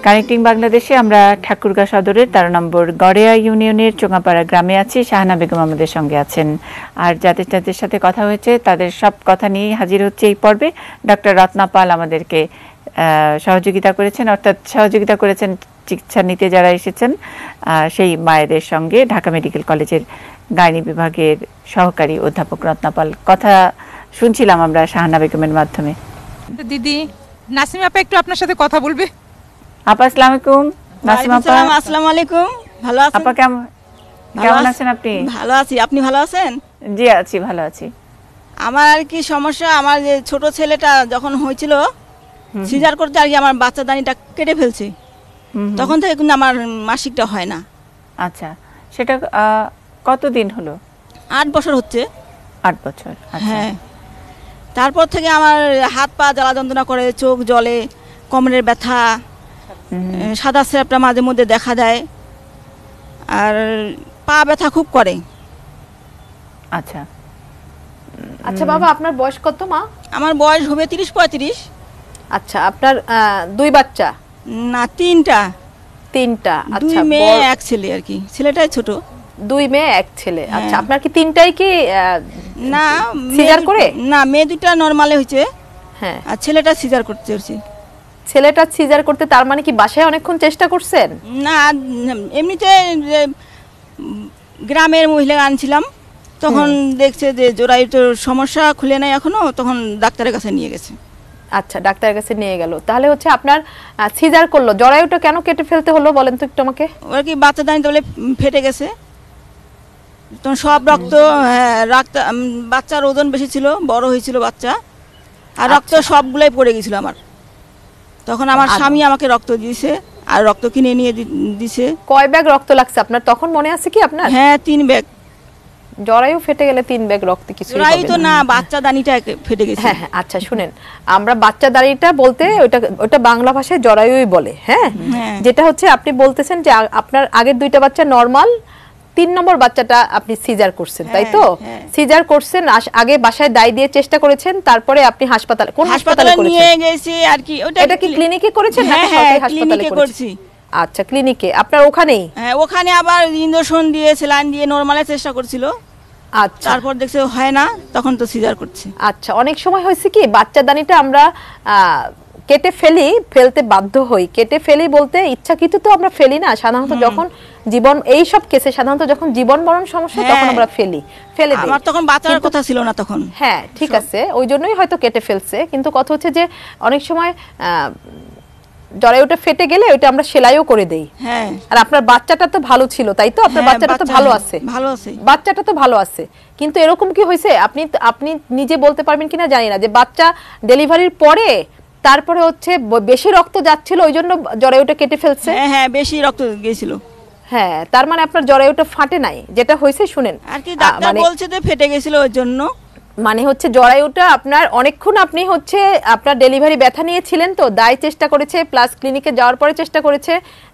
Connecting বাংলাদেশে আমরা ঠাকুরগাঁ সদরের 13 নম্বর গড়েয়া ইউনিয়নের চোঙাপাড়া গ্রামে আছি। শাহানা বেগম আমাদের সঙ্গে আছেন, আর যাদের সাথে কথা হয়েছে তাদের সব কথা নিয়ে হাজির হচ্ছে এই পর্বে। ডক্টর রত্না পাল আমাদেরকে সহযোগিতা করেছেন, অর্থাৎ সহযোগিতা করেছেন চিকিৎসা নিতে যারা এসেছেন সেই মায়েদের সঙ্গে। ঢাকা মেডিকেল কলেজের গাইনি বিভাগের সহকারী অধ্যাপক রত্না পাল। কথা শুনছিলাম আমরা শাহানা বেগমের মাধ্যমে। দিদি নাসিমা আপা একটু আপনার সাথে কথা বলবে। আপা আসসালামু আলাইকুম। নাসিমা আপা আসসালামু আলাইকুম। ভালো আছেন আপা? কেমন আছেন আপনি? ভালো আছি, আপনি ভালো আছেন? জি আছি, ভালো আছি। আমার আর কি সমস্যা, আমার যে ছোট ছেলেটা যখন হয়েছিল সিজার করতে আর কি আমার বাচ্চা দানিটা কেটে ফেলছে, তখন থেকে কিন্তু আমার মাসিকটা হয় না। আচ্ছা, সেটা কতদিন হলো? 8 বছর হচ্ছে। 8 বছর, হ্যাঁ। তারপর থেকে আমার হাত পা জ্বালা যন্ত্রণা করে, চোখ জ্বলে, কোমরের ব্যথা, সাদা স্যাপটা মাঝে মধ্যে দেখা দেয়, আর পা ব্যথা খুব করে। আচ্ছা আচ্ছা বাবা, আপনার বয়স কত মা? আমার বয়স হবে 30-35। আচ্ছা, আপনার 2 বাচ্চা? না, 3টা। আচ্ছা, 2 মেয়ে 1 ছেলে আর কি, ছেলেটাই ছোট। 2 মেয়ে 1 ছেলে। আচ্ছা, আপনার কি 3টাই কি না সিজার করে? না, মেয়ে 2টা নরমালে হয়েছে, হ্যাঁ, আর ছেলেটা সিজার করতে হচ্ছে। ছেলেটা সিজার করতে, তার মানে কি বাসায় অনেকক্ষণ চেষ্টা করছেন? না, এমনিতে গ্রামের মহিলা আনছিলাম, তখন দেখছে যে জরায়ুর সমস্যা খুলে নাই এখনো, তখন ডাক্তারের কাছে নিয়ে গেছে। আচ্ছা, ডাক্তারের কাছে নিয়ে গেল। তাহলে হচ্ছে আপনার সিজার করলো, জরায়ুটা কেন কেটে ফেলতে হলো বলেন তো একটু আমাকে। ওর কি বাচ্চা দানি তাহলে ফেটে গেছে, তখন সব রক্ত, বাচ্চার ওজন বেশি ছিল, বড় হয়েছিল বাচ্চা, আর রক্ত সবগুলাই পড়ে গেছিল আমার। তখন আমার স্বামী আমাকে রক্ত দিয়েছে, আর রক্ত কিনে নিয়ে দিছে। কয় ব্যাগ রক্ত লাগছে আপনার তখন মনে আছে কি আপনার? হ্যাঁ, 3 ব্যাগ। জরায়ু ফেটে গেলে 3 ব্যাগ রক্ত কিছু হবে না। জরায়ু তো না, বাচ্চা দানিটা ফেটে গেছে। হ্যাঁ হ্যাঁ, আচ্ছা শুনেন, আমরা বাচ্চা দানিটা বলতে ওটা বাংলা ভাষায় জরায়ুই বলে। হ্যাঁ, যেটা হচ্ছে আপনি বলতেছেন যে আপনার আগের 2টা বাচ্চা নরমাল, 3 নম্বর বাচ্চাটা আপনি সিজার করছেন, তাই তো? সিজার করছেন, আগে বাসায় দাই দিয়ে চেষ্টা করেছেন, তারপরে আপনি হাসপাতালে, কোন হাসপাতালে করেছেন? নিয়ে গেছি আর কি। এটা কি ক্লিনিকে করেছেন নাকি সরকারি হাসপাতালে করেছেন? আচ্ছা, ক্লিনিকে। আপনার ওখানেই? হ্যাঁ, ওখানে আবার ইনজেকশন দিয়ে স্যালাইন দিয়ে নরমালে চেষ্টা করছিল। আচ্ছা, তারপর দেখছে হয় না, তখন তো সিজার করছে। আচ্ছা, অনেক সময় হয়েছে কি বাচ্চা দানিটা আমরা কেটে ফেলতে বাধ্য হই। কেটে ফেলি বলতে ইচ্ছাকৃত তো আমরা ফেলি না, সাধারণত যখন জীবন, এই সব কেসে সাধারণত যখন জীবন মরণ সমস্যা তখন আমরা ফেলে দিই। আমার তখন বাচ্চার কথা ছিল না তখন। হ্যাঁ, ঠিক আছে, ওই জন্যই হয়তো কেটে ফেলছে। কিন্তু কথা হচ্ছে যে অনেক সময় জরায়ুটা ফেটে গেলে ওইটা আমরা সেলাইও করে দেই। হ্যাঁ, আর আপনার বাচ্চাটা তো ভালো ছিল, তাই তো? আপনার বাচ্চাটা তো ভালো আছে। বাচ্চাটা তো ভালো আছে, কিন্তু এরকম কি হয়েছে আপনি নিজে বলতে পারবেন কিনা জানি না, যে বাচ্চা ডেলিভারির পরে তারপরে হচ্ছে বেশি রক্ত যাচ্ছিল, ওই জন্য জরায়ুটা কেটে ফেলছে? হ্যাঁ, বেশি রক্ত গিয়েছিল। হ্যাঁ, তার মানে আপনার জরায়ুটা ফাটে নাই। যেটা হয়েছে শুনেন আর কি, ডাক্তার বলছে যে ফেটে গিয়েছিল, ওই জন্য। মানে হচ্ছে জরায়ুটা আপনার অনেকক্ষণ, আপনি হচ্ছে আপনার ডেলিভারি ব্যথা নিয়েছিলেন তো, দায় চেষ্টা করেছে, প্লাস ক্লিনিকে যাওয়ার পরে চেষ্টা করেছে,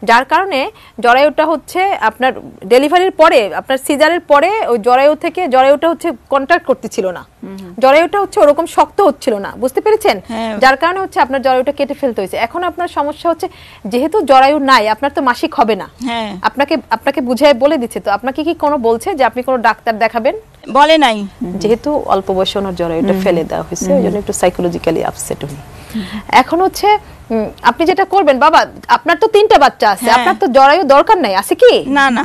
যার কারণে জরায়ুটা হচ্ছে আপনার ডেলিভারির পরে, আপনার সিজারের পরে ওই জরায়ুটা হচ্ছে কন্ট্যাক্ট করতেছিল না, জরায়ুটা হচ্ছে ওরকম শক্ত হচ্ছিল না, বুঝতে পেরেছেন? যার কারণে হচ্ছে আপনার জরায়ুটা কেটে ফেলতে হয়েছে। এখন আপনার সমস্যা হচ্ছে যেহেতু জরায়ু নাই, আপনার তো মাসিক হবে না, আপনাকে বুঝায় বলে দিচ্ছে তো। আপনাকে কি কোনো বলছে যে আপনি কোনো ডাক্তার দেখাবেন? বলে নাই, যেহেতু অল্প বয়সে ওনার জরায়ুটা ফেলে দেওয়া হয়েছে, ওই জন্য একটু সাইকোলজিক্যালি আপসেট উনি। এখন হচ্ছে আপনি যেটা করবেন বাবা, আপনার তো 3টা বাচ্চা আছে, আপনার তো জরায়ু দরকার নাই, আছে কি? না না,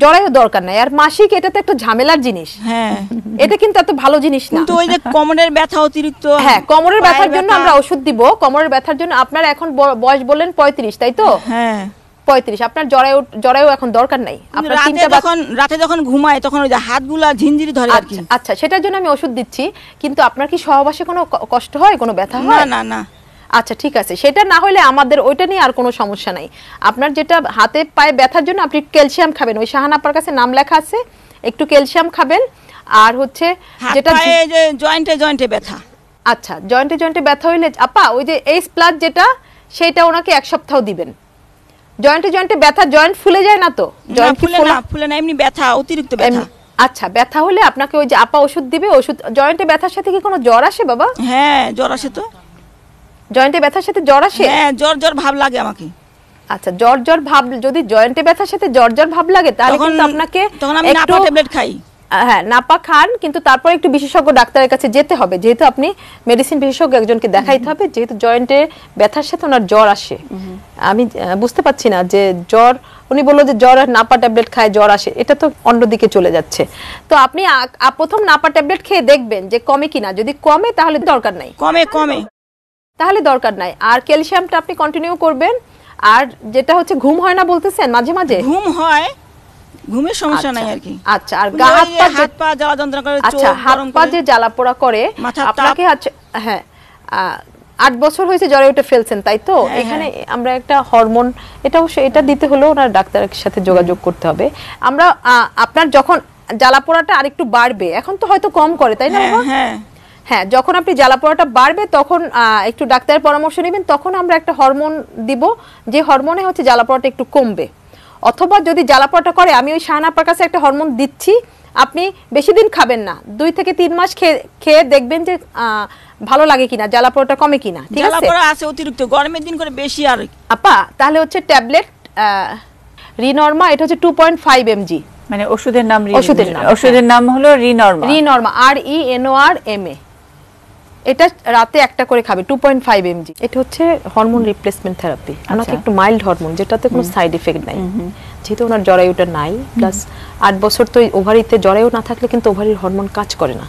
জরায়ু দরকার নাই। আর মাসিক, এটা তো একটা ঝামেলার জিনিস। হ্যাঁ, এটা কিন্তু এত ভালো জিনিস না। কিন্তু ওই যে কোমরের ব্যথা অতিরিক্ত, হ্যাঁ, কোমরের ব্যথার জন্য আমরা ওষুধ দিব। কোমরের ব্যথার জন্য আপনার এখন বয়স বললেন 35, তাই তো? হ্যাঁ, 35। আপনার জরায়ু এখন দরকার নাই। আপনার রাতে যখন ঘুমায় তখন ওই যে হাতগুলা ঝিনঝিরি ধরে আর কি। আচ্ছা, সেটার জন্য আমি ওষুধ দিচ্ছি। কিন্তু আপনার কি সহবাসে কোনো কষ্ট হয়, কোনো ব্যথা হয়? না না না। আচ্ছা, ঠিক আছে, সেটা না হলে আমাদের ওইটা নিয়ে আর কোনো সমস্যা নাই। আপনার যেটা হাতে পায়ে ব্যথার জন্য আপনি ক্যালসিয়াম খাবেন, ওই শাহানা আপার কাছে নাম লেখা আছে, একটু ক্যালসিয়াম খাবেন। আর হচ্ছে যেটা জয়েন্টে ব্যথা, আচ্ছা, জয়েন্টে ব্যথা হইলে আপা ওই যে এইচ প্লাস যেটা, সেটা ওনাকে 1 সপ্তাহ দিবেন। জয়েন্টে ব্যথা, জয়েন্ট ফুলে যায় না তো? জয়েন্ট ফুলে না, এমনি ব্যথা, অতিরিক্ত ব্যথা। আচ্ছা, ব্যথা হলে আপনাকে ওই যে আপা ওষুধ দিবে। ওষুধ, জয়েন্টে ব্যথার সাথে কি কোনো জ্বর আসে বাবা? হ্যাঁ, জ্বর আসে তো। জয়েন্টে ব্যথার সাথে জ্বর আসে? হ্যাঁ, জ্বর ভাব লাগে আমাকে। আচ্ছা, জ্বর জ্বর ভাব, যদি জয়েন্টে ব্যথার সাথে জ্বর জ্বর ভাব লাগে তাহলে কিন্তু আপনাকে তখন আমি নাপা ট্যাবলেট খাই। হ্যাঁ, নাপা খান, কিন্তু তারপর একটু বিশেষজ্ঞ ডাক্তারের কাছে যেতে হবে, যেহেতু আপনি মেডিসিন বিশেষজ্ঞ একজনকে দেখাইতে হবে, যেহেতু জয়েন্টে ব্যথার সাথে ওনার জ্বর আসে। আমি বুঝতে পারছি না যে জ্বর, উনি বললো যে জ্বর আর নাপা ট্যাবলেট খায় জ্বর আসে, এটা তো অন্যদিকে চলে যাচ্ছে। তো আপনি প্রথম নাপা ট্যাবলেট খেয়ে দেখবেন যে কমে কিনা, যদি কমে তাহলে দরকার নাই, কমে তাহলে দরকার নাই। আর ক্যালসিয়ামটা আপনি কন্টিনিউ করবেন। আর যেটা হচ্ছে ঘুম হয় না বলতেছেন, মাঝে মাঝে ঘুম হয়, ঘুমের সমস্যা নাই আর কি। আচ্ছা, আর গা হাত পা জ্বালা যন্ত্রণা করে, আচ্ছা হাত পা যে জ্বালা পোড়া করে আপনাকে, আচ্ছা হ্যাঁ 8 বছর হয়েছে জ্বরে উঠে ফেলছেন তাই তো? এখানে আমরা একটা হরমোন, এটা অবশ্যই এটা দিতে হলে ওনার ডাক্তারের সাথে যোগাযোগ করতে হবে। আমরা আপনার যখন জ্বালা পোড়াটা আরেকটু বাড়বে, এখন তো হয়তো কম করে তাই না বাবা? হ্যাঁ, যখন আপনি জ্বালা পোড়াটা বাড়বে তখন একটু ডাক্তারের পরামর্শ নেবেন, তখন আমরা একটা হরমোন দিব, যে হরমোনে হচ্ছে জ্বালা পোড়াটা একটু কমবে। অথবা যদি জ্বালা পোড়াটা করে, আমি ওই শাহানার কাছে একটা হরমোন দিচ্ছি, আপনি বেশি দিন খাবেন না, 2 থেকে 3 মাস খেয়ে দেখবেন যে ভালো লাগে কিনা, জ্বালা পোড়াটা কমে কিনা। ঠিক আছে, জ্বালা পোড়া আছে অতিরিক্ত, গরমের দিন করে বেশি। আর আপা তাহলে হচ্ছে ট্যাবলেট রিনর্মা, এটা হচ্ছে 2.5 mg, মানে ওষুধের নাম, ওষুধের নাম হলো রিনর্মা, RENORMA। এটা রাতে একটা করে খাবে, 2.5 mg। এটা হচ্ছে হরমোন রিপ্লেসমেন্ট থেরাপি, আমাকে একটু মাইল্ড হরমোন, যেটাতে কোনো সাইড এফেক্ট নাই, যেহেতু ওনার জরায়ুটা নাই, প্লাস 8 বছর তো ওভারিতে জরায়ু না থাকলে কিন্তু ওভারির হরমোন কাজ করে না,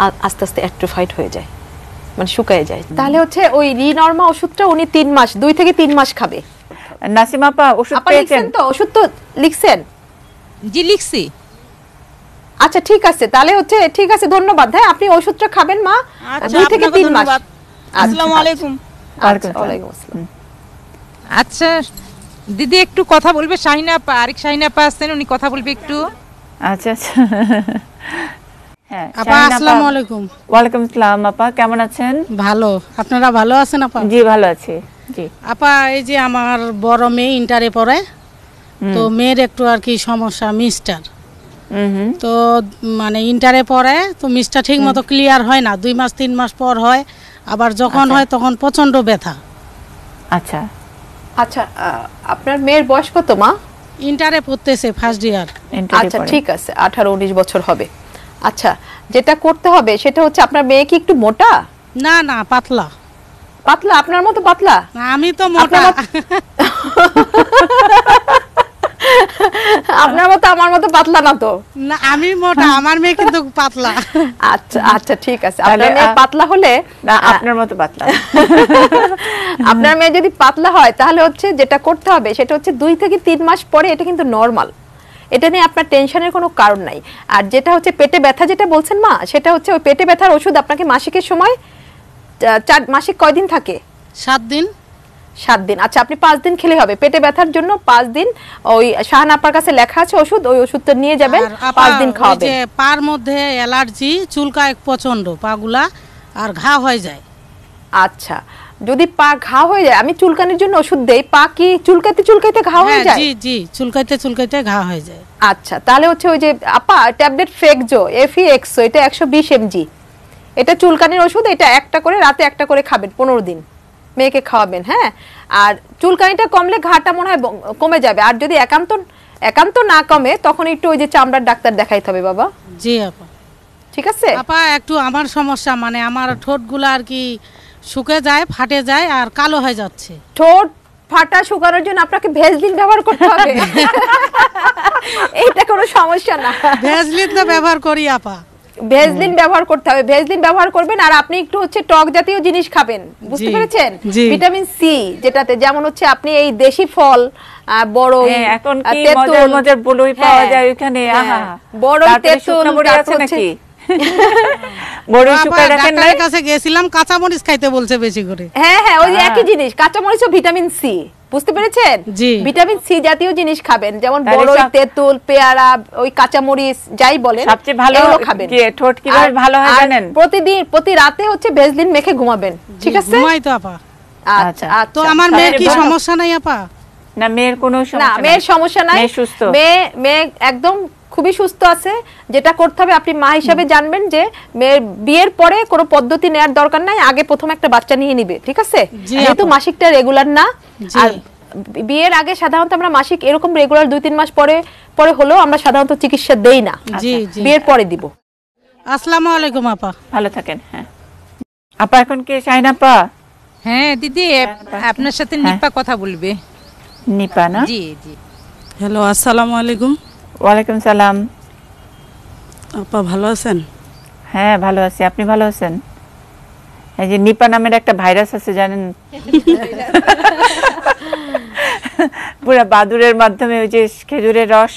আর আস্তে আস্তে অ্যাট্রোফাইড হয়ে যায়, মানে শুকায় যায়। তাহলে হচ্ছে ওই রিনর্মা ওষুধটা উনি 3 মাস, 2 থেকে 3 মাস খাবে। নাসিমা আপা ওষুধ পেয়েছেন তো? ওষুধ তো লিখছেন? জি লিখছি। আচ্ছা ঠিক আছে, তাহলে হচ্ছে ঠিক আছে, ধন্যবাদ। হ্যাঁ, আপনি ওষুধটা খাবেন মা, 2 থেকে 3 মাস। আসসালামু আলাইকুম। ওয়ালাইকুম আসসালাম। আচ্ছা দিদি একটু কথা বলবে, শাহিনা আপা, আরেক শাহিনা আপা আছেন, উনি কথা বলবে একটু। আচ্ছা আচ্ছা, হ্যাঁ আপা আসসালামু আলাইকুম। ওয়ালাইকুম আসসালাম আপা, কেমন আছেন? ভালো, আপনারা ভালো আছেন আপা? জি ভালো আছি। জি আপা, এই যে আমার বড় মেয়ে ইন্টারে পড়ে, তো মেয়ের একটু আর কি সমস্যা, মিস্টার, তো মানে ইন্টারে পড়ে, তো মিস্টার ঠিক মতো ক্লিয়ার হয় না, 2 মাস 3 মাস পর হয়, আবার যখন হয় তখন প্রচন্ড ব্যথা। আচ্ছা আচ্ছা, আপনার মেয়ের বয়স কত মা? ইন্টারে পড়তেছে, ফার্স্ট ইয়ার। আচ্ছা ঠিক আছে, 18-19 বছর হবে। আচ্ছা, যেটা করতে হবে সেটা হচ্ছে, আপনার মেয়ে কি একটু মোটা? না না, পাতলা। পাতলা? আপনার মতো পাতলা? আমি তো মোটা। আপনার মতো আমার মতো পাতলা না তো? না আমি মোটা, আমার মেয়ে কিন্তু পাতলা। আচ্ছা আচ্ছা ঠিক আছে, আপনার মেয়ে পাতলা হলে, না আপনার মতো পাতলা, আপনার মেয়ে যদি পাতলা হয় তাহলে হচ্ছে যেটা করতে হবে সেটা হচ্ছে 2 থেকে 3 মাস পরে, এটা কিন্তু নরমাল, এটা নিয়ে আপনার টেনশনের কোনো কারণ নাই। আর যেটা হচ্ছে পেটে ব্যথা যেটা বলছেন মা, সেটা হচ্ছে ওই পেটে ব্যথার ওষুধ আপনাকে মাসিকের সময়, মাসিক কয়দিন থাকে? 7 দিন। 7 দিন। আচ্ছা, আপনি 5 দিন খেলে হবে, পেটে ব্যথার জন্য 5 দিন, ওই শাহানা আপার কাছে লেখা আছে ওষুধ, ওই ওষুধটা নিয়ে যাবেন, 5 দিন খাওয়াবেন। যে পার মধ্যে অ্যালার্জি, চুলকায় প্রচন্ড পাগুলা, আর ঘা হয়ে যায়। আচ্ছা, যদি পা ঘা হয়ে যায়, আমি চুলকানির জন্য ওষুধ দেই, পা কি চুলকাইতে চুলকাইতে ঘা হয়ে যায়? জি জি, চুলকাইতে চুলকাইতে ঘা হয়ে যায়। আচ্ছা, তাহলে হচ্ছে ওই যে আপা ট্যাবলেট ফেকজো, FEXO, এটা 120 mg, এটা চুলকানির ওষুধ, এটা একটা করে রাতে একটা করে খাবেন, 15 দিন মেয়েকে খাওয়াবেন। হ্যাঁ, আর চুলকানিটা কমলে ঘাটা মনে হয় কমে যাবে, আর যদি একান্ত না কমে তখন একটু ওই যে চামড়ার ডাক্তার দেখাইতে হবে বাবা। জি আপা। ঠিক আছে আপা, একটু আমার সমস্যা, মানে আমার ঠোঁটগুলো আর কি শুকে যায়, ফাটে যায়, আর কালো হয়ে যাচ্ছে। ঠোঁট ফাটা শুকানোর জন্য আপনাকে ভেজলিন ব্যবহার করতে হবে। এইটা কোনো সমস্যা না, ভেজলিন তো ব্যবহার করি আপা। ভেজলিন ব্যবহার করতে হবে, ভেজলিন ব্যবহার করবেন। আর আপনি একটু হচ্ছে টক জাতীয় জিনিস খাবেন, বুঝতে পেরেছেন? ভিটামিন সি, যেটাতে যেমন হচ্ছে আপনি এই দেশি ফল, বড়ই, এখন কি মজার মজার বড়ই পাওয়া যায় ওখানে, আহা বড়ই, তেঁতুল, বড়ি আছে নাকি? বড়ই শুকায় রাখেন না? ডাক্তারের কাছে গেছিলাম, কাঁচা মরিচ খাইতে বলছে বেশি করে। হ্যাঁ হ্যাঁ, ওই একই জিনিস, কাঁচা মরিচ ও ভিটামিন সি, বুঝতে পেরেছেন? ভিটামিন সি জাতীয় জিনিস খাবেন, যেমন বড়ই, তেঁতুল, পেয়ারা, ওই কাঁচা মরিচ, যাই বলেন, সবচেয়ে ভালো খাবেন। ঠোঁট কিভাবে ভালো হয় জানেন? প্রতি রাতে হচ্ছে ভেজলিন মেখে ঘুমাবেন, ঠিক আছে? ঘুমাই তো আপা। আচ্ছা, তো আমার মেয়ের কি সমস্যা নাই আপা? না, মেয়ের কোনো সমস্যা না, মেয়ের সমস্যা নাই, মেয়ে সুস্থ, মেয়ে একদম খুবই সুস্থ আছে। যেটা করতে হবে, আপনি মা হিসাবে জানবেন যে মেয়ের বিয়ের পরে কোনো পদ্ধতি নেওয়ার দরকার নাই, আগে প্রথম একটা বাচ্চা নিয়ে নিবে, ঠিক আছে? যেহেতু মাসিকটা রেগুলার না, আর বিয়ের আগে সাধারণত আমরা মাসিক এরকম রেগুলার 2-3 মাস পরে পরে হলেও আমরা সাধারণত চিকিৎসা দেই না, জি জি। বিয়ের পরে দিব। আসসালামু আলাইকুম আপা। ভালো থাকেন। হ্যাঁ আপা, এখন কি শাহিনা আপা? হ্যাঁ দিদি, আপনার সাথে নিপা কথা বলবে। নিপা না? জি জি। হ্যালো, আসসালামু আলাইকুম। ওয়ালাইকুম সালাম। আপা ভালো আছেন? হ্যাঁ ভালো আছি, আপনি ভালো আছেন? এই যে নিপা নামের একটা ভাইরাস আছে জানেন, পুরা বাদুরের মাধ্যমে ওই যে খেজুরের রস,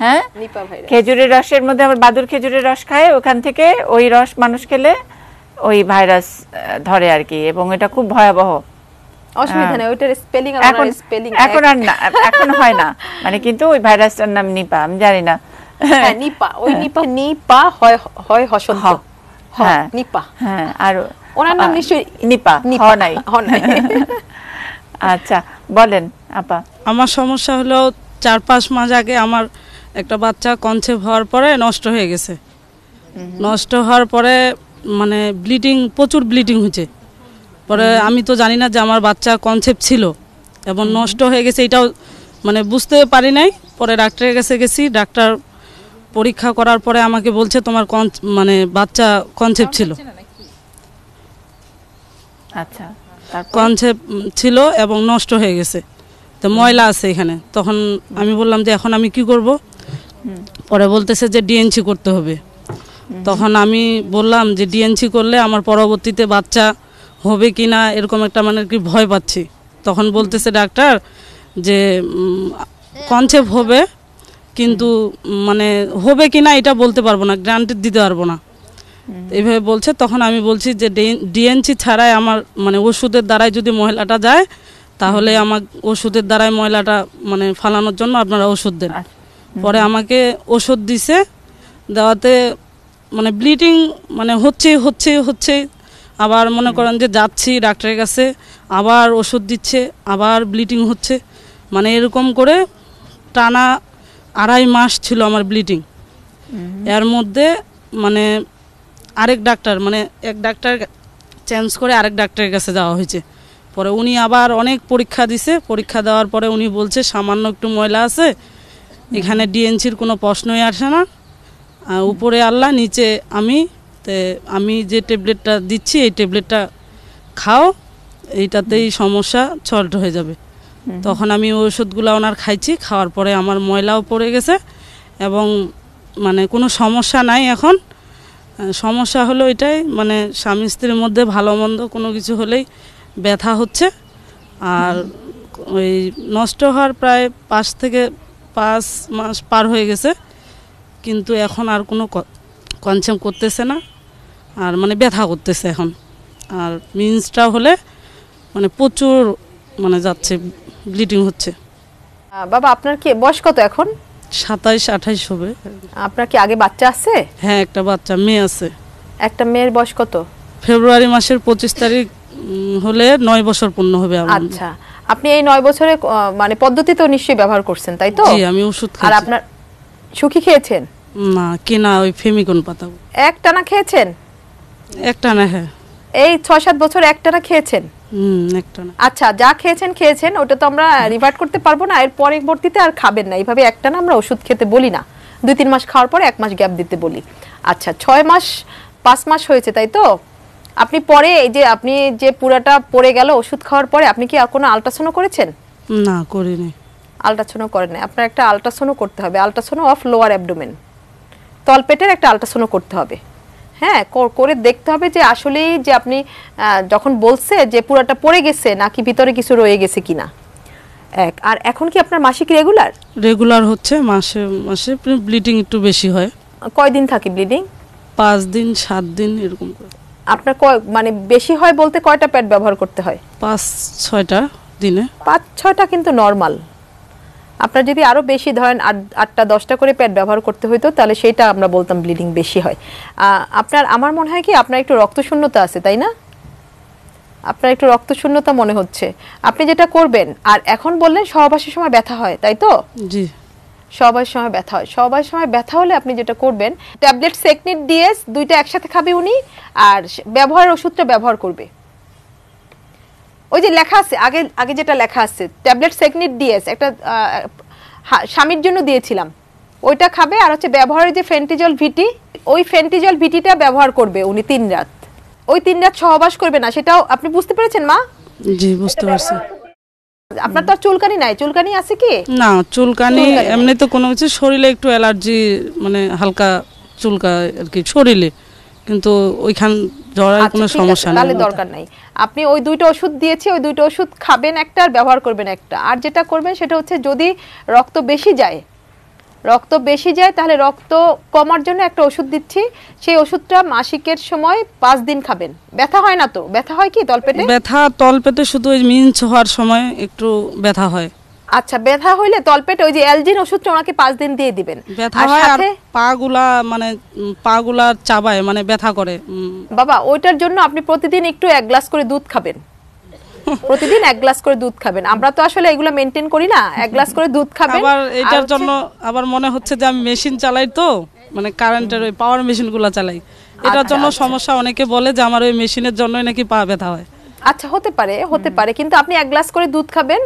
হ্যাঁ নিপা ভাইরাস, খেজুরের রসের মধ্যে আবার বাদুর খেজুরের রস খায়, ওখান থেকে ওই রস মানুষ খেলে ওই ভাইরাস ধরে আর কি, এবং এটা খুব ভয়াবহ। অসুবিধা নেই, ওইটার স্পেলিং এখন স্পেলিং এখন আর না, এখন হয় না মানে, কিন্তু ওই ভাইরাসটার নাম নিপা, আমি জানি না। হ্যাঁ নিপা, ওই নিপা, নিপা হয় হয় হসন্ত, হ্যাঁ নিপা। হ্যাঁ, আর ওনার নাম নিশ্চয়ই নিপা নিপা নাই। নাই। আচ্ছা বলেন আপা। আমার সমস্যা হলো 4-5 মাস আগে আমার একটা বাচ্চা কনসেপ্ট হওয়ার পরে নষ্ট হয়ে গেছে। নষ্ট হওয়ার পরে মানে ব্লিডিং, প্রচুর ব্লিডিং হয়েছে। পরে আমি তো জানি না যে আমার বাচ্চা কনসেপ্ট ছিল এবং নষ্ট হয়ে গেছে, এটাও মানে বুঝতে পারি নাই। পরে ডাক্তারের কাছে গেছি, ডাক্তার পরীক্ষা করার পরে আমাকে বলছে তোমার মানে বাচ্চা কনসেপ্ট ছিল। আচ্ছা, কনসেপ্ট ছিল এবং নষ্ট হয়ে গেছে, তো ময়লা আছে এখানে। তখন আমি বললাম যে এখন আমি কি করব? পরে বলতেছে যে ডিএনসি করতে হবে। তখন আমি বললাম যে ডিএনসি করলে আমার পরবর্তীতে বাচ্চা হবে কি না এরকম একটা মানে কি ভয় পাচ্ছি। তখন বলতেছে ডাক্তার যে কনসেপ্ট হবে, কিন্তু মানে হবে কি না এটা বলতে পারবো না, গ্যারান্টি দিতে পারবো না, এইভাবে বলছে। তখন আমি বলছি যে ডিএনসি ছাড়াই আমার মানে ওষুধের দ্বারাই যদি ময়লাটা যায়, তাহলে আমার ওষুধের দ্বারাই ময়লাটা মানে ফালানোর জন্য আপনারা ওষুধ দেন। পরে আমাকে ওষুধ দিছে, দেওয়াতে মানে ব্লিডিং মানে হচ্ছে আবার মনে করেন যে যাচ্ছি ডাক্তারের কাছে, আবার ওষুধ দিচ্ছে, আবার ব্লিডিং হচ্ছে, মানে এরকম করে টানা 2.5 মাস ছিল আমার ব্লিডিং। এর মধ্যে মানে আরেক ডাক্তার, মানে এক ডাক্তার চেঞ্জ করে আরেক ডাক্তারের কাছে যাওয়া হয়েছে। পরে উনি আবার অনেক পরীক্ষা দিছে, পরীক্ষা দেওয়ার পরে উনি বলছে সামান্য একটু ময়লা আছে, এখানে ডিএনসির কোনো প্রশ্নই আসে না, উপরে আল্লাহ নিচে আমি যে ট্যাবলেটটা দিচ্ছি এই ট্যাবলেটটা খাও, এইটাতেই সমস্যা সলভ হয়ে যাবে। তখন আমি ওই ওষুধগুলো ওনার খাইছি, খাওয়ার পরে আমার ময়লাও পড়ে গেছে এবং মানে কোনো সমস্যা নাই এখন। সমস্যা হলো এটাই, মানে স্বামী স্ত্রীর মধ্যে ভালো মন্দ কোনো কিছু হলেই ব্যথা হচ্ছে। আর ওই নষ্ট হওয়ার প্রায় 5 মাস পার হয়ে গেছে, কিন্তু এখন আর কোনো কনসেপ্ট করতেছে না, আর মানে ব্যথা করতেছে এখন। আর মিন্সটা হলে মানে প্রচুর মানে যাচ্ছে, ব্লিডিং হচ্ছে। বাবা আপনার কি বয়স কত এখন? 27-28 হবে। আপনার কি আগে বাচ্চা আছে? হ্যাঁ, একটা বাচ্চা মেয়ে আছে। একটা মেয়ের বয়স কত? ফেব্রুয়ারি মাসের 25 তারিখ হলে 9 বছর পূর্ণ হবে। আচ্ছা, আপনি এই 9 বছরে মানে পদ্ধতি তো নিশ্চয়ই ব্যবহার করছেন, তাই তো? জি, আমি ওষুধ খাই। আর আপনার সুখী খেয়েছেন? না, কিনা ওই ফেমিকন পাতা। একটানা খেয়েছেন? একটানা, হ্যাঁ। এই 6-7 বছর একটানা খেয়েছেন? একটানা। আচ্ছা, যা খেয়েছেন ওটা তো আমরা রিভার্ট করতে পারবো না, এর পরবর্তীতে আর খাবেন না। এইভাবে একটানা আমরা ওষুধ খেতে বলি না, 2-3 মাস খাওয়ার পরে 1 মাস গ্যাপ দিতে বলি। আচ্ছা, 5 মাস হয়েছে, তাই তো? আপনি পরে এই যে আপনি যে পুরাটা পড়ে গেল ওষুধ খাওয়ার পরে, আপনি কি কোনো আল্ট্রাসাউন্ড করেছেন? না, করিনি। আল্ট্রাসাউন্ড করেন না? আপনার একটা আল্ট্রাসাউন্ড করতে হবে, আল্ট্রাসাউন্ড অফ লোয়ার অ্যাবডোমেন, তলপেটের একটা আল্ট্রাসাউন্ড করতে হবে। হ্যাঁ, করে দেখতে হবে যে আসলেই যে আপনি যখন বলছে যে পুরাটা পড়ে গেছে নাকি ভিতরে কিছু রয়ে গেছে কিনা। আর এখন কি আপনার মাসিক রেগুলার হচ্ছে? মাসে ব্লিডিং একটু বেশি হয়। কয়দিন থাকে ব্লিডিং? 5 দিন 7 দিন এরকম করে। আপনার মানে বেশি হয় বলতে কয়টা প্যাড ব্যবহার করতে হয়? 5-6টা দিনে। 5-6টা কিন্তু নরমাল। আপনার যদি আরো বেশি ধরেন 8টা 10টা করে প্যাড ব্যবহার করতে হইতো, তাহলে সেটা আমরা বলতাম ব্লিডিং বেশি হয়। আপনার আমার মনে হয় কি আপনার একটু রক্তশূন্যতা আছে, তাই না? আপনার একটু রক্তশূন্যতা মনে হচ্ছে। আপনি যেটা করবেন, আর এখন বললেন সহবাসের সময় ব্যথা হয়, তাই তো? জি। সহবাসের সময় ব্যথা হয়। সহবাসের সময় ব্যথা হলে আপনি যেটা করবেন, ট্যাবলেট সেকনিট ডিএস 2টা একসাথে খাবে উনি, আর ব্যবহার ওষুধটা ব্যবহার করবে। ওই যে লেখা আছে আগে আগে যেটা লেখা আছে ট্যাবলেট সেকনিট ডিএস একটা স্বামীর জন্য দিয়েছিলাম, ওইটা খাবে। আর হচ্ছে ব্যবহারের যে ফেন্টিজল ভিটি, ওই ফেন্টিজল ভিটিটা ব্যবহার করবে উনি 3 রাত। ওই 3 রাত সহবাস করবে না, সেটাও আপনি বুঝতে পেরেছেন মা? জি বুঝতে পারছি। আপনার তো আর চুলকানি নাই, চুলকানি আছে কি? না চুলকানি এমনি তো কোনো কিছু, শরীরে একটু অ্যালার্জি মানে হালকা চুলকায় আর কি শরীরে, কিন্তু ওইখান জড়ায় কোনো সমস্যা নেই। তাহলে দরকার নাই। আপনি ওই 2টা ওষুধ দিয়েছি, ওই 2টা ওষুধ খাবেন একটা আর ব্যবহার করবেন একটা। আর যেটা করবেন সেটা হচ্ছে যদি রক্ত বেশি যায় তাহলে রক্ত কমার জন্য একটা ওষুধ দিচ্ছি, সেই ওষুধটা মাসিকের সময় 5 দিন খাবেন। ব্যথা হয় না তো? ব্যথা হয় কি তলপেটে? ব্যথা তলপেটে শুধু ওই মিঞ্চ হওয়ার সময় একটু ব্যথা হয়। আচ্ছা, ব্যথা হইলে তলপেটে ওই যে অ্যালজিন ওষুধটা ওনাকে 5 দিন দিয়ে দিবেন। ব্যথা হয় আর পাগুলা চাবায় মানে ব্যথা করে। বাবা ওইটার জন্য আপনি প্রতিদিন একটু 1 গ্লাস করে দুধ খাবেন, প্রতিদিন 1 গ্লাস করে দুধ খাবেন। আমরা তো আসলে এগুলো মেইনটেইন করি না। 1 গ্লাস করে দুধ খাবেন। আবার এটার জন্য আবার মনে হচ্ছে যে আমি মেশিন চালাই, তো মানে কারেন্টের ওই পাওয়ার মেশিনগুলো চালাই, এটার জন্য সমস্যা। অনেকে বলে যে আমার ওই মেশিনের জন্যই নাকি পা ব্যথা হয়। আচ্ছা হতে পারে, কিন্তু আপনি 1 গ্লাস করে দুধ খাবেন।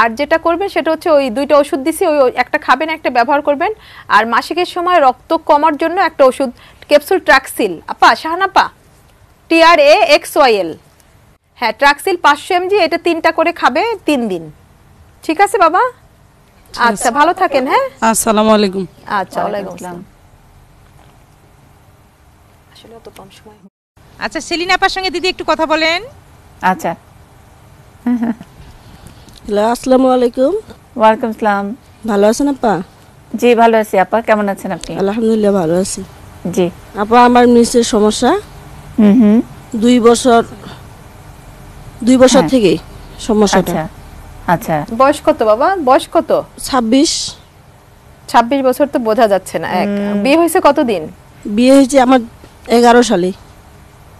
আর যেটা করবেন সেটা হচ্ছে ওই 2টা ওষুধ দিছি, ওই একটা খাবেন, একটা ব্যবহার করবেন। আর মাসিকের সময় রক্ত কমার জন্য একটা ওষুধ ক্যাপসুল ট্রাক্সিল, আপা শাহানাপা, TRAXYL, হ্যাঁ ট্রাক্সিল 500 mg, এটা 3টা করে খাবে 3 দিন। ঠিক আছে বাবা? আচ্ছা ভালো থাকেন। হ্যাঁ আসসালামু আলাইকুম। আচ্ছা ওয়ালাইকুম আসসালাম। আসলে তো কম সময়। আচ্ছা সেলিনা আপার সঙ্গে দিদি একটু কথা বলেন। আচ্ছা, হ্যালো আসসালামু আলাইকুম। ওয়ালাইকুম আসসালাম। ভালো আছেন আপা? জি ভালো আছি। আপা কেমন আছেন আপনি? আলহামদুলিল্লাহ ভালো আছি। জি আপা আমার মিসের সমস্যা, হুম 2 বছর হ্যাঁ। থেকে সমস্যাটা। আচ্ছা আচ্ছা, বয়স কত বাবা? বয়স কত? 26 বছর তো বোঝা যাচ্ছে না। বিয়ে হয়েছে কতদিন? বিয়ে হয়েছে আমার 11 সালে।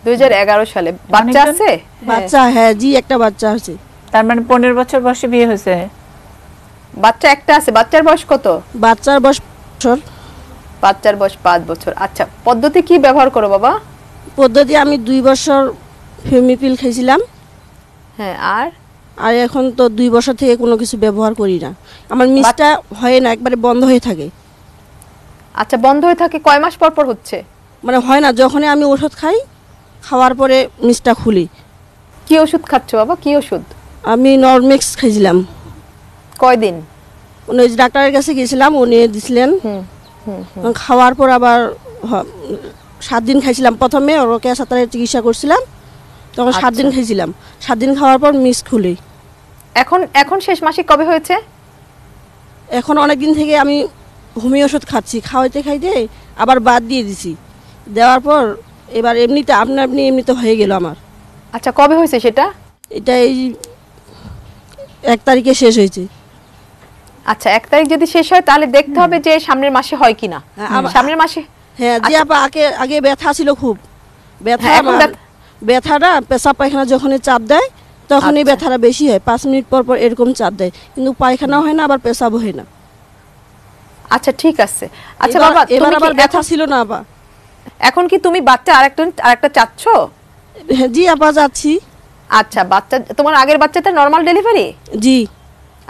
2011 সালে। বাচ্চা আছে? বাচ্চা হ্যাঁ জি একটা বাচ্চা আছে। তার মানে 15 বছর বয়সে বিয়ে হয়েছে। বাচ্চা একটা আছে। বাচ্চার বয়স কত? বাচ্চার বয়স 5 বছর। বাচ্চার বয়স 5 বছর। আচ্ছা পদ্ধতি কি ব্যবহার করো বাবা? পদ্ধতি আমি 2 বছর ফেমিপিল খাইছিলাম। হ্যাঁ আর এখন তো 2 বছর থেকে কোনো কিছু ব্যবহার করি না। আমার মিসটা হয় না, একবারে বন্ধ হয়ে থাকে। আচ্ছা বন্ধ হয়ে থাকে কয় মাস পর পর হচ্ছে? মানে হয় না, যখনই আমি ওষুধ খাই, খাওয়ার পরে মিসটা খুলি। কি ওষুধ খাচ্ছ বাবা? কি ওষুধ? আমি নরমেক্স খাইছিলাম। কয়দিন? উনি ডাক্তারের কাছে গেছিলাম, উনি দিছিলেন। খাওয়ার পর আবার 7 দিন খাইছিলাম। প্রথমে ওরকে সাঁতারের চিকিৎসা করছিলাম, তখন 7 দিন খাইছিলাম। 7 দিন খাওয়ার পর মিস খুলি। এখন শেষ মাসিক কবে হয়েছে? এখন অনেক দিন থেকে আমি হোমিও ওষুধ খাচ্ছি, খাইতে আবার বাদ দিয়ে দিছি। দেওয়ার পর এবার এমনিতে হয়ে গেল আমার। আচ্ছা কবে হয়েছে সেটা? এটা এই 1 তারিখে শেষ হয়েছে। আচ্ছা 1 তারিখ যদি শেষ হয় তাহলে দেখতে হবে যে সামনের মাসে হয় কিনা। সামনের মাসে হ্যাঁ জি আপা, আগে ব্যথা ছিল খুব। ব্যথাটা পেশাব পায়খানা যখনই চাপ দেয় তখনই ব্যথাটা বেশি হয়। 5 মিনিট পর পর এরকম চাপ দেয়, কিন্তু পায়খানা হয় না, আবার পেশাবও হয় না। আচ্ছা ঠিক আছে। আচ্ছা বাবা এবার আবার ব্যথা ছিল না আপা। এখন কি তুমি বাচ্চা আরেকটা চাচ্ছ? হ্যাঁ জি আপা যাচ্ছি। আচ্ছা বাচ্চা তোমার আগের বাচ্চাটা নরমাল ডেলিভারি? জি।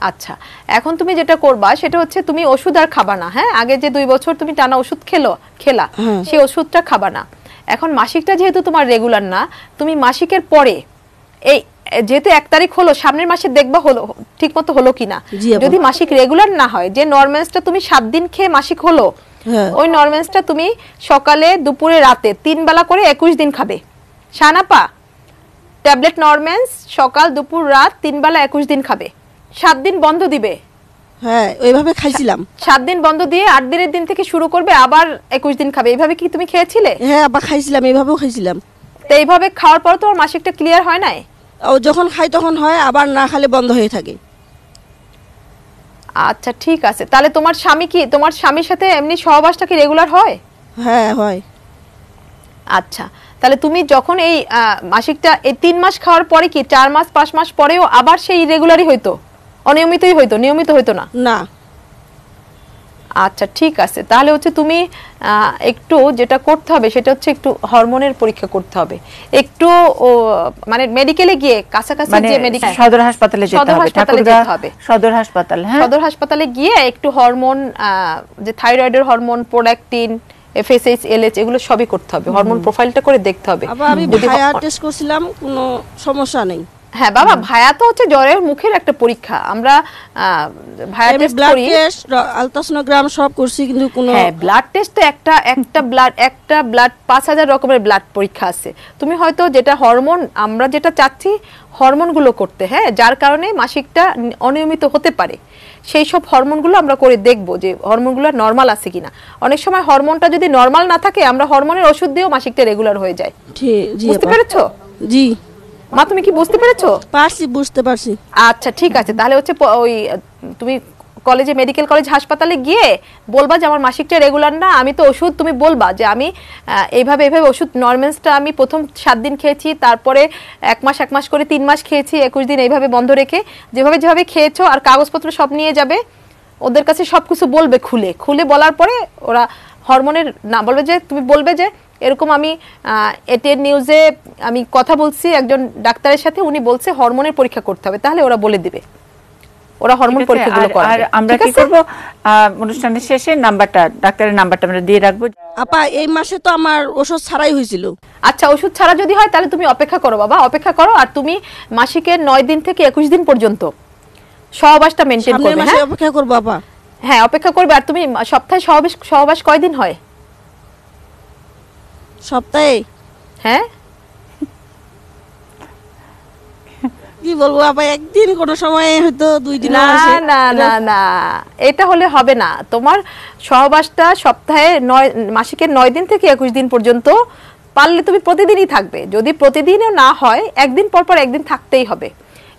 আচ্ছা এখন তুমি যেটা করবা সেটা হচ্ছে তুমি ওষুধ আর খাবা না। হ্যাঁ আগে যে 2 বছর তুমি টানা ওষুধ খেলা সেই ওষুধটা খাবা না। এখন মাসিকটা যেহেতু তোমার রেগুলার না, তুমি মাসিকের পরে এই যেহেতু 1 তারিখ হলো, সামনের মাসে দেখবা হলো ঠিকমতো হলো কিনা। যদি মাসিক রেগুলার না হয়, যে নরমেন্সটা তুমি 7 দিন খেয়ে মাসিক হলো, ওই নরমেন্সটা তুমি সকালে দুপুরে রাতে 3 বেলা করে 21 দিন খাবে। শানাপা ট্যাবলেট নরমেন্স সকাল দুপুর রাত 3 বেলা 21 দিন খাবে। 7 দিন বন্ধ দিবে। হ্যাঁ ওইভাবে খাইছিলাম। 7 দিন বন্ধ দিয়ে 8 দিনের দিন থেকে শুরু করবে, আবার 21 দিন খাবে। এইভাবে কি তুমি খেয়েছিলে? হ্যাঁ আবার খাইছিলাম, এইভাবেও খাইছিলাম। তো এইভাবে খাওয়ার পর তোমার মাসিকটা ক্লিয়ার হয় নাই? ও যখন খাই তখন হয়, আবার না খেলে বন্ধ হয়ে থাকে। আচ্ছা ঠিক আছে। তাহলে তোমার স্বামীর সাথে এমনি সহবাসটা কি রেগুলার হয়? হ্যাঁ হয়। আচ্ছা তাহলে তুমি যখন এই মাসিকটা এই 3 মাস খাওয়ার পরে কি 4 মাস 5 মাস পরেও আবার সেই রেগুলারই হইতো? অনিয়মিতই হইতো? নিয়মিত হইতো না? না। আচ্ছা ঠিক আছে, তাহলে হচ্ছে তুমি একটু যেটা করতে হবে সেটা হচ্ছে একটু হরমোনের পরীক্ষা করতে হবে, একটু মানে মেডিকেলে গিয়ে কাছাকাছি যে মেডিকেল সদর হাসপাতালে যেতে হবে, সদর হাসপাতাল, হ্যাঁ সদর হাসপাতালে গিয়ে একটু হরমোন, যে থাইরয়েডের হরমোন, প্রোডাক্টিন, এফএসএইচ, এলএইচ এগুলো সবই করতে হবে, হরমোন প্রোফাইলটা করে দেখতে হবে। আমি ভাইয়া টেস্ট করছিলাম, কোনো সমস্যা নেই। হ্যাঁ বাবা, ভায়া তো হচ্ছে জ্বরের মুখের একটা পরীক্ষা, আমরা ভায়া টেস্ট করি, আলট্রাসোনোগ্রাম সব করছি, কিন্তু কোনো হ্যাঁ ব্লাড টেস্ট তো একটা ব্লাড 5000 রকমের ব্লাড পরীক্ষা আছে। তুমি হয়তো যেটা হরমোন, আমরা যেটা চাচ্ছি হরমোনগুলো করতে, হ্যাঁ, যার কারণে মাসিকটা অনিয়মিত হতে পারে, সেই সব হরমোনগুলো আমরা করে দেখব যে হরমোনগুলো নরমাল আছে কিনা। অনেক সময় হরমোনটা যদি নরমাল না থাকে, আমরা হরমোনের ওষুধ দিয়েও মাসিকটা রেগুলার হয়ে যায়। বুঝতে পেরেছো? জি মা, তুমি কি বুঝতে পেরেছো? বুঝতে পারছি। আচ্ছা ঠিক আছে, তাহলে হচ্ছে ওই তুমি কলেজে, মেডিকেল কলেজ হাসপাতালে গিয়ে বলবা যে আমার মাসিকটা রেগুলার না, আমি তো ওষুধ, তুমি বলবা যে আমি এইভাবে ওষুধ নরমেন্সটা আমি প্রথম 7 দিন খেয়েছি, তারপরে 1 মাস করে 3 মাস খেয়েছি, 21 দিন এইভাবে বন্ধ রেখে, যেভাবে খেয়েছো, আর কাগজপত্র সব নিয়ে যাবে, ওদের কাছে সব কিছু বলবে, খুলে বলার পরে ওরা হরমোনের না বলবে, যে তুমি বলবে যে এরকম আমি এটিএন নিউজে আমি কথা বলছি একজন ডাক্তারের সাথে, উনি বলছে হরমোনের পরীক্ষা করতে হবে, তাহলে ওরা বলে দিবে, ওরা হরমোন পরীক্ষাগুলো করে। আর আমরা কি করব, অনুষ্ঠানের শেষে ডাক্তারের নাম্বারটা আমরা দিয়ে রাখবো। আপা এই মাসে তো আমার ওষুধ ছাড়াই হয়েছিল। আচ্ছা, ওষুধ ছাড়া যদি হয় তাহলে তুমি অপেক্ষা করো বাবা, অপেক্ষা করো, আর তুমি মাসিকের 9 দিন থেকে 21 দিন পর্যন্ত সহবাসটা মেইনটেইন করবে। হ্যাঁ অপেক্ষা করব আপা। হ্যাঁ অপেক্ষা করবে। আর তুমি সপ্তাহে সহবাস কয়দিন হয়? সপ্তাহে? হ্যাঁ কি বলবো আপা, একদিন কোন সময় হয়তো 2 দিন আসে। না না না, এটা হলে হবে না। তোমার সহবাসটা সপ্তাহে মাসিকের 9 দিন থেকে 21 দিন পর্যন্ত পারলে তুমি প্রতিদিনই থাকবে। যদি প্রতিদিনও না হয়, একদিন পর পর একদিন থাকতেই হবে।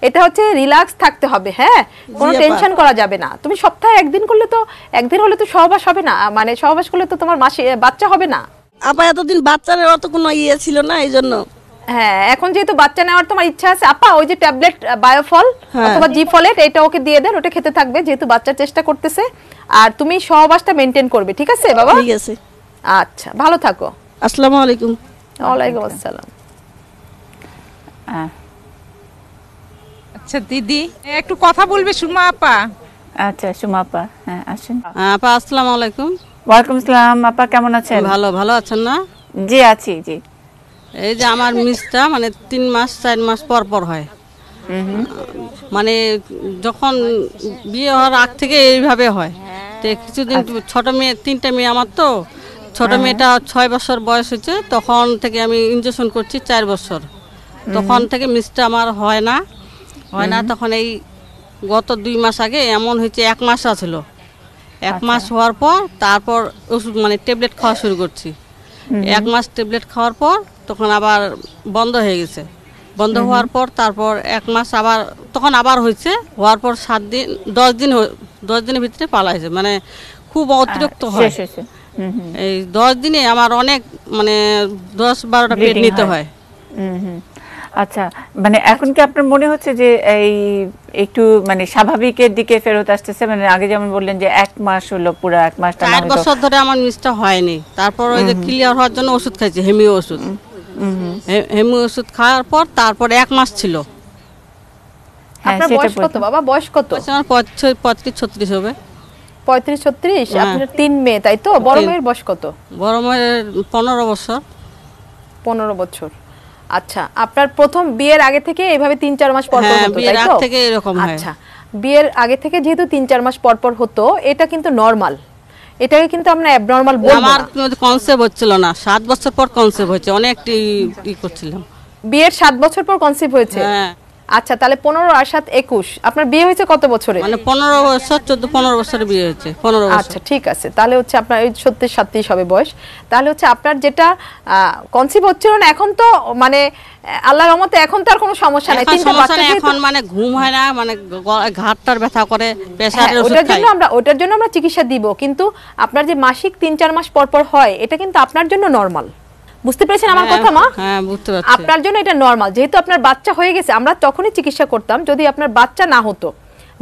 এটা হচ্ছে রিল্যাক্স থাকতে হবে, হ্যাঁ, কোনো টেনশন করা যাবে না। তুমি সপ্তাহে একদিন করলে তো, একদিন হলে তো সহবাস হবে না, মানে সহবাস করলে তো তোমার বাচ্চা হবে না। আপা এতদিন বাচ্চা নেওয়ার তো কোনো ইয়ে ছিল না, এই জন্য। হ্যাঁ, এখন যেহেতু বাচ্চা নেওয়ার তোমার ইচ্ছা আছে, আপা ওই যে ট্যাবলেট বায়োফল অথবা জি-ফলেট, এটা ওকে দিয়ে দেন, ওটা খেতে থাকবে, যেহেতু বাচ্চার চেষ্টা করতেছে। আর তুমি সহবাসটা মেইনটেইন করবে, ঠিক আছে বাবা? ঠিক আছে। আচ্ছা, ভালো থাকো। আসসালামু আলাইকুম। ওয়ালাইকুম আসসালাম। আচ্ছা দিদি, একটু কথা বলবে সুমা আপা? আচ্ছা সুমা আপা, হ্যাঁ আসেন। আপা আসসালামু আলাইকুম। ওয়ালাইকুম আসসালাম। আপা কেমন আছেন? ভালো আছেন না? জি আছি। জি, এই যে আমার মিসটা মানে 3 মাস 4 মাস পর পর হয়, মানে যখন বিয়ে হওয়ার আগ থেকে এইভাবে হয়। তো কিছুদিন ছোট মেয়ে, 3টা মেয়ে আমার, তো ছোট মেয়েটা 6 বছর বয়স হয়েছে, তখন থেকে আমি ইনজেকশন করছি 4 বছর, তখন থেকে মিসটা আমার হয় না। তখন এই গত 2 মাস আগে এমন হয়েছে, 1 মাস আছিল, 1 মাস হওয়ার পর তারপর ওষুধ মানে ট্যাবলেট খাওয়া শুরু করছি। 1 মাস ট্যাবলেট খাওয়ার পর তখন আবার বন্ধ হয়ে গেছে। বন্ধ হওয়ার পর তারপর 1 মাস আবার, তখন আবার হয়েছে, হওয়ার পর 7 দিন 10 দিনের ভিতরে পালাইছে, মানে খুব অতিরিক্ত হয়। এই 10 দিনে আমার অনেক, মানে 10-12টা পেট নিতে হয়। আচ্ছা, মানে এখন কি আপনার মনে হচ্ছে যে এই একটু মানে স্বাভাবিকের দিকে ফেরত আসতেছে? মানে আগে যেমন বললেন যে 1 মাস হলো, পুরো 1 মাস 4 বছর ধরে আমার মিসটা হয়নি। তারপর ওই যে ক্লিয়ার হওয়ার জন্য ওষুধ খাইছি, হেমিও ওষুধ। হেমিও ওষুধ খাওয়ার পর তারপর 1 মাস ছিল। আপনার বয়স কত বাবা? বয়স কত? আমার 35-36 হবে। 35-36? আপনার 3 মেয়ে, তাই তো? বড় মেয়ের বয়স কত? বড় মেয়ের 15 বছর। 15 বছর। আচ্ছা, আপনার প্রথম বিয়ের আগে থেকে এইভাবে 3-4 মাস পর পর হতো, বিয়ের তাই আগে তো? থেকে এরকম হয়। আচ্ছা, বিয়ের আগে থেকে যেহেতু 3-4 মাস পর পর হতো, এটা কিন্তু নরমাল, এটাকে কিন্তু আমরা অ্যাবনরমাল বলবো না। আমার কনসেপ্ট হচ্ছিল না, 7 বছর পর কনসেপ্ট হয়েছে, অনেক করছিলাম। বিয়ের 7 বছর পর কনসেপ্ট হয়েছে? হ্যাঁ। আচ্ছা, তাহলে 15 আর 7 21। আপনার বিয়ে হয়েছে কত বছরে? মানে 15 বছর, 14-15 বছরে বিয়ে হয়েছে। 15 বছর। আচ্ছা ঠিক আছে, তাহলে হচ্ছে আপনার এই 37 হবে বয়স। তাহলে হচ্ছে আপনার যেটা কনসেপ্ট হচ্ছিল না, এখন তো মানে আল্লাহর রহমতে এখন তো আর কোনো সমস্যা নাই। তিনটা বাচ্চা, এখন মানে ঘুম হয় না, মানে ঘাটটার ব্যথা করে, প্রেসারের ওষুধ খাই। ওটার জন্য আমরা চিকিৎসা দিব, কিন্তু আপনার যে মাসিক 3-4 মাস পর পর হয়, এটা কিন্তু আপনার জন্য নরমাল। বুঝতে পেরেছেন আমার কথা মা? হ্যাঁ বুঝতে পারছি। আপনার জন্য এটা নরমাল, যেহেতু আপনার বাচ্চা হয়ে গেছে। আমরা তখনই চিকিৎসা করতাম যদি আপনার বাচ্চা না হতো।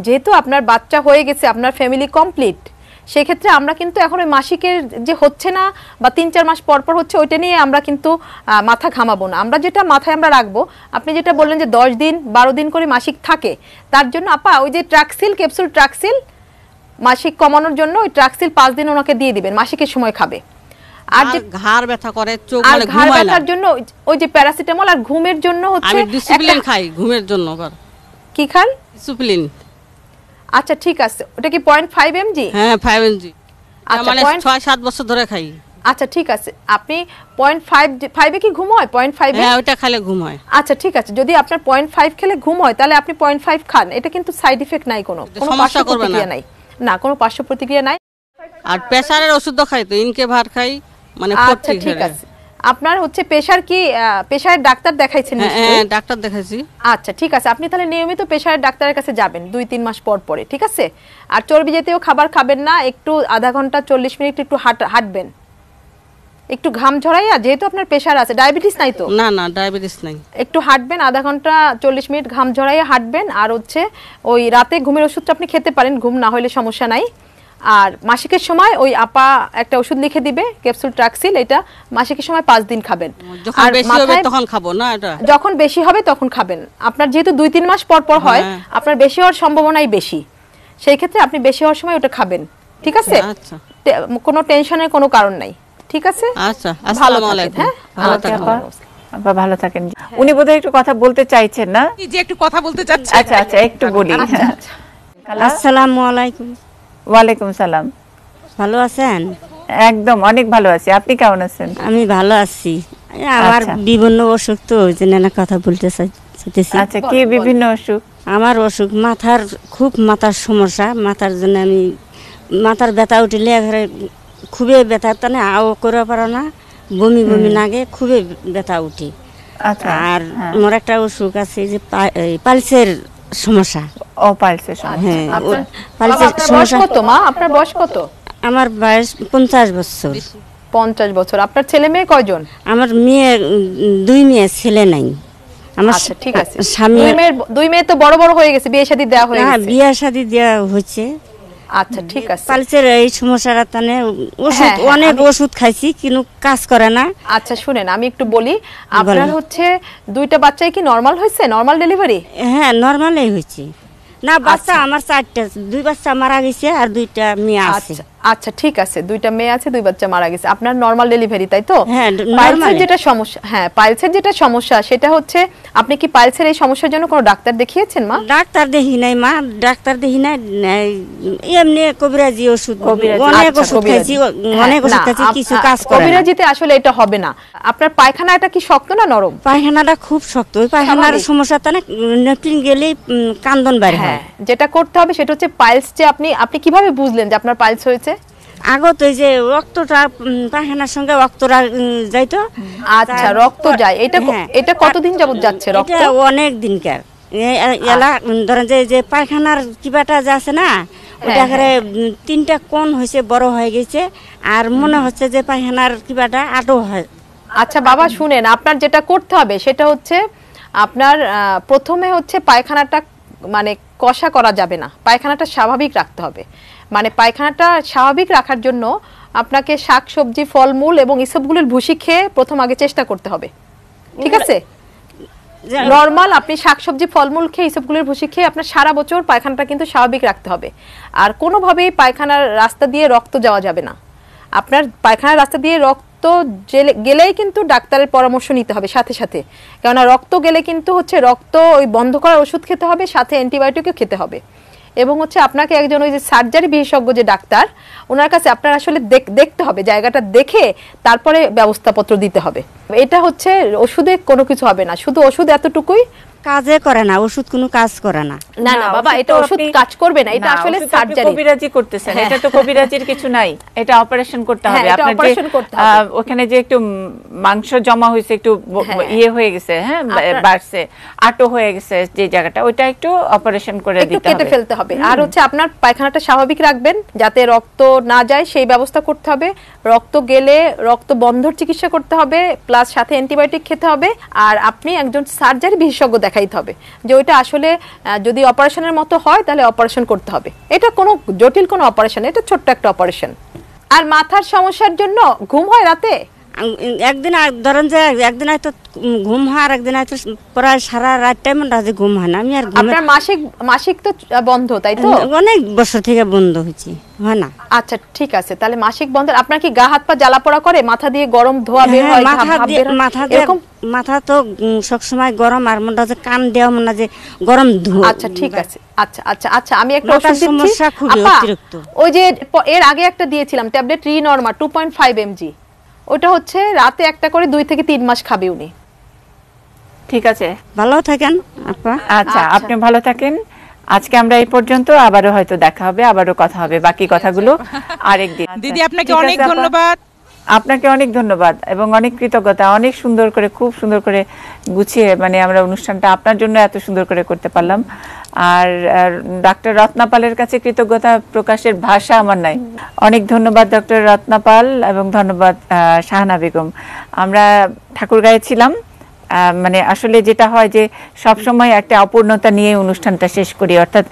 যেহেতু আপনার বাচ্চা হয়ে গেছে, আপনার ফ্যামিলি কমপ্লিট, সেই ক্ষেত্রে আমরা কিন্তু এখন ওই মাসিকের যে হচ্ছে না বা 3-4 মাস পর পর হচ্ছে ওইটা নিয়ে আমরা কিন্তু মাথা ঘামাবো না। আমরা যেটা মাথায় আমরা রাখবো, আপনি যেটা বললেন যে 10 দিন 12 দিন করে মাসিক থাকে, তার জন্য আপা ওই যে ট্রাক্সিল ক্যাপসুল ট্রাক্সিল মাসিক কমানোর জন্য ওই ট্রাক্সিল 5 দিন ওনাকে দিয়ে দিবেন, মাসিকের সময় খাবে। আর যে ঘাড় ব্যথা করে, চোখ আর মানে ঘাড় ঘুমায় না, ব্যথার জন্য ওই যে প্যারাসিটামল, আর ঘুমের জন্য হচ্ছে আমি ডিসিপ্লিন খাই ঘুমের জন্য। কি খান? ডিসিপ্লিন। আচ্ছা ঠিক আছে, ওটা কি 0.5 mg? হ্যাঁ 5 mg, আচ্ছা মানে 6-7 বছর ধরে খাই। আচ্ছা ঠিক আছে, আপনি 0.5 এ কি ঘুম হয়? 0.5 হ্যাঁ ওটা খেলে ঘুম হয়। আচ্ছা ঠিক আছে, যদি আপনার 0.5 খেলে ঘুম হয় তাহলে আপনি 0.5 খান, এটা কিন্তু সাইড ইফেক্ট নাই, কোনো পার্শ্ব প্রতিক্রিয়া নাই, না কোনো পার্শ্ব প্রতিক্রিয়া নাই। আর প্রেসারের ওষুধ খাই তো, ইনকে ভার খাই, মানে আচ্ছা ঠিক আছে, আপনার হচ্ছে প্রেসার কি প্রেসারের ডাক্তার দেখাইছেন? হ্যাঁ ডাক্তার দেখাইছি। আচ্ছা ঠিক আছে, আপনি তাহলে নিয়মিত প্রেসারের ডাক্তারের কাছে যাবেন 2-3 মাস পর পরে, ঠিক আছে? আর চর্বি জাতীয় খাবার খাবেন না, একটু আধা ঘন্টা 40 মিনিট একটু হাঁটবেন, একটু ঘাম ঝরাইয়া, যেহেতু আপনার প্রেসার আছে, ডায়াবেটিস নাই তো? না না ডায়াবেটিস নাই। একটু হাঁটবেন, আধা ঘন্টা 40 মিনিট ঘাম ঝরাইয়া হাঁটবেন। আর হচ্ছে ওই রাতে ঘুমের ওষুধটা আপনি খেতে পারেন, ঘুম না হলে সমস্যা নাই। আর মাসিকের সময় ওই আপা একটা ওষুধ লিখে দিবে ক্যাপসুল ট্রাক্সিল, এটা মাসিকের সময় 5 দিন খাবেন। যখন বেশি হবে তখন খাবো না, এটা যখন বেশি হবে তখন খাবেন। আপনার যেহেতু 2-3 মাস পর পর হয়, আপনার বেশি হওয়ার সম্ভাবনাই বেশি, সেই ক্ষেত্রে আপনি বেশি হওয়ার সময় ওটা খাবেন, ঠিক আছে? আচ্ছা কোনো টেনশনের কোনো কারণ নাই, ঠিক আছে? আচ্ছা আসসালামু আলাইকুম। হ্যাঁ ভালো থাকেন আপা, ভালো থাকেন। উনি বোধহয় একটু কথা বলতে চাইছেন না? যে একটু কথা বলতে চাচ্ছি। আচ্ছা আচ্ছা একটু বলি। আসসালামু আলাইকুম। ওয়ালাইকুম সালাম। ভালো আছেন? একদম অনেক ভালো আছি, আপনি কেমন আছেন? আমি ভালো আছি, আমার বিভিন্ন অসুখ তো ওই জন্য না কথা বলতে চাইতেছি। আচ্ছা কি বিভিন্ন অসুখ? আমার অসুখ মাথার, খুব মাথার সমস্যা, মাথার জন্য আমি মাথার ব্যথা উঠলে খুবই ব্যথা, তানে আও করে পারো না, বমি বমি লাগে, খুবই ব্যথা উঠে। আচ্ছা, আর আমার একটা অসুখ আছে যে পালসের সমস্যা। ও পালসের সমস্যা। হ্যাঁ পালসের সমস্যা। কত মা, আপনার বয়স কত? আমার বয়স 50 বছর। 50 বছর। আপনার ছেলে মেয়ে কয়জন? আমার মেয়ে 2 মেয়ে, ছেলে নাই। আমার আচ্ছা ঠিক আছে, স্বামী 2 মেয়ে তো বড় বড় হয়ে গেছে, বিয়ে শাদী দেওয়া হয়ে গেছে? হ্যাঁ বিয়ে শাদী দেওয়া হচ্ছে। আচ্ছা ঠিক আছে, পালসের এই সমস্যাটা তানে ওষুধ, অনেক ওষুধ খাইছি কিন্তু কাজ করে না। আচ্ছা শুনেন আমি একটু বলি, আপনার হচ্ছে 2টা বাচ্চাই কি নরমাল হয়েছে, নরমাল ডেলিভারি? হ্যাঁ নরমালই হয়েছে। না বাচ্চা আমার 4টা, 2 বাচ্চা মারা গেছে আর 2টা মেয়ে আছে। আচ্ছা ঠিক আছে, 2টা মেয়ে আছে, 2 বাচ্চা মারা গেছে, আপনার নরমাল ডেলিভারি তাই তো? হ্যাঁ পাইলসের যেটা সমস্যা, হ্যাঁ পাইলসের যেটা সমস্যা সেটা হচ্ছে, আপনি কি পাইলসের এই সমস্যার জন্য কোনো ডাক্তার দেখিয়েছেন মা? ডাক্তার দেখি নাই মা, ডাক্তার দেখি নাই, এমনি কবিরাজি ওষুধ, অনেক ওষুধ খাইছি, অনেক ওষুধ খাইছি, কিছু কাজ করে না। কবিরাজিতে আসলে এটা হবে না। আপনার পায়খানাটা কি শক্ত না নরম? পায়খানাটা খুব শক্ত, ওই পায়খানার সমস্যা তানে নেপলিন গেলেই কান্দন বাইরে হয়। যেটা করতে হবে সেটা হচ্ছে পাইলস, যে আপনি কিভাবে বুঝলেন যে আপনার পাইলস হয়েছে? আগত ওই যে রক্তটা পায়খানার সঙ্গে রক্তটা যাইতো। আচ্ছা রক্ত যায়, এটা কতদিন যাবত যাচ্ছে রক্ত? এটা অনেক দিনকার, এলা ধরেন যে পায়খানার কিবাটা যে আছে না, ওটা করে 3টা কোণ হয়েছে, বড় হয়ে গেছে, আর মনে হচ্ছে যে পায়খানার কিবাটা আটো হয়। আচ্ছা বাবা শুনেন, আপনার যেটা করতে হবে সেটা হচ্ছে, আপনার প্রথমে হচ্ছে পায়খানাটা মানে কষা করা যাবে না, পায়খানাটা স্বাভাবিক রাখতে হবে। মানে পায়খানাটা স্বাভাবিক রাখার জন্য আপনাকে শাকসবজি, ফলমূল এবং এসবগুলোর ভুসি খেয়ে প্রথম আগে চেষ্টা করতে হবে, ঠিক আছে? নরমাল আপনি শাকসবজি, ফলমূল খেয়ে, এসবগুলোর ভুসি খেয়ে আপনার সারা বছর পায়খানাটা কিন্তু স্বাভাবিক রাখতে হবে। আর কোনোভাবেই পায়খানার রাস্তা দিয়ে রক্ত যাওয়া যাবে না। আপনার পায়খানার রাস্তা দিয়ে রক্ত গেলেই কিন্তু ডাক্তারের পরামর্শ নিতে হবে সাথে সাথে, কেননা রক্ত গেলে কিন্তু হচ্ছে রক্ত ওই বন্ধ করার ওষুধ খেতে হবে, সাথে অ্যান্টিবায়োটিকও খেতে হবে। এবং হচ্ছে আপনাকে একজন ওই যে সার্জারি বিশেষজ্ঞ যে ডাক্তার, ওনার কাছে আপনার আসলে দেখতে হবে, জায়গাটা দেখে তারপরে ব্যবস্থাপত্র দিতে হবে। এটা হচ্ছে ওষুধে কোনো কিছু হবে না, শুধু ওষুধ এতটুকুই কাজে করে না, ওষুধ কোনো কাজ করে না। না না বাবা, এটা ওষুধ কাজ করবে না, এটা আসলে সার্জারি, কবিরাজি করতেছেন, এটা তো কবিরাজির কিছু নাই, এটা অপারেশন করতে হবে। আপনার ওখানে যে একটু মাংস জমা হয়েছে, একটু ইয়ে হয়ে গেছে, হ্যাঁ বাড়ছে, আটো হয়ে গেছে যে জায়গাটা, ওইটা একটু অপারেশন করে দিতে হবে, কেটে ফেলতে হবে। আর হচ্ছে আপনার পায়খানাটা স্বাভাবিক রাখবেন, যাতে রক্ত না যায় সেই ব্যবস্থা করতে হবে। রক্ত গেলে রক্ত বন্ধর চিকিৎসা করতে হবে, প্লাস সাথে অ্যান্টিবায়োটিক খেতে হবে, আর আপনি একজন সার্জারি বিশেষজ্ঞ দেখাইতে হবে যে ওইটা আসলে যদি অপারেশনের মতো হয় তাহলে অপারেশন করতে হবে। এটা কোনো জটিল কোনো অপারেশন, এটা ছোট্ট একটা অপারেশন। আর মাথার সমস্যার জন্য ঘুম হয় রাতে? একদিন ধরেন যে একদিন হয়তো ঘুম হয়, আর একদিন হয়তো প্রায় সারা রাত টাইম ঘুম হয় না। আমি আর আপনার মাসিক তো বন্ধ, তাই তো? অনেক বছর থেকে বন্ধ হয়েছে, হয় না। আচ্ছা ঠিক আছে, তাহলে মাসিক বন্ধ। আপনার কি গা হাত পা জ্বালা পোড়া করে? মাথা দিয়ে গরম ধোয়া বের হয়? মাথা তো সবসময় গরম, আর মনে হচ্ছে কান দেওয়া মনে হয় যে গরম ধোয়া। আচ্ছা ঠিক আছে, আচ্ছা আচ্ছা আচ্ছা, আমি একটা ওষুধ দিচ্ছি। ওই যে এর আগে একটা দিয়েছিলাম ট্যাবলেট রিনর্মা 2.5 mg, ওটা হচ্ছে রাতে একটা করে 2 থেকে 3 মাস খাবে উনি। ঠিক আছে, ভালো থাকেন আপা। আচ্ছা আপনি ভালো থাকেন। আজকে আমরা এই পর্যন্ত, আবারও হয়তো দেখা হবে, আবারও কথা হবে বাকি কথাগুলো আরেকদিন। দিদি আপনাকে অনেক ধন্যবাদ। আপনাকে অনেক ধন্যবাদ এবং অনেক কৃতজ্ঞতা। অনেক সুন্দর করে, খুব সুন্দর করে গুছিয়ে মানে আমরা অনুষ্ঠানটা আপনার জন্য এত সুন্দর করে করতে পারলাম। আর ডক্টর রত্নাপালের কাছে কৃতজ্ঞতা প্রকাশের ভাষা আমার নাই। অনেক ধন্যবাদ ডক্টর রত্নাপাল এবং ধন্যবাদ শাহানা বেগম। আমরা ঠাকুরগাঁয়ে ছিলাম। মানে আসলে যেটা হয় যে সবসময় একটা অপূর্ণতা নিয়ে অনুষ্ঠানটা শেষ করি, অর্থাৎ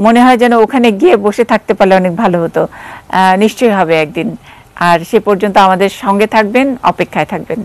মনে হয় যেন ওখানে গিয়ে বসে থাকতে পারলে অনেক ভালো হতো। নিশ্চয়ই হবে একদিন। আর সে পর্যন্ত আমাদের সঙ্গে থাকবেন, অপেক্ষায় থাকবেন।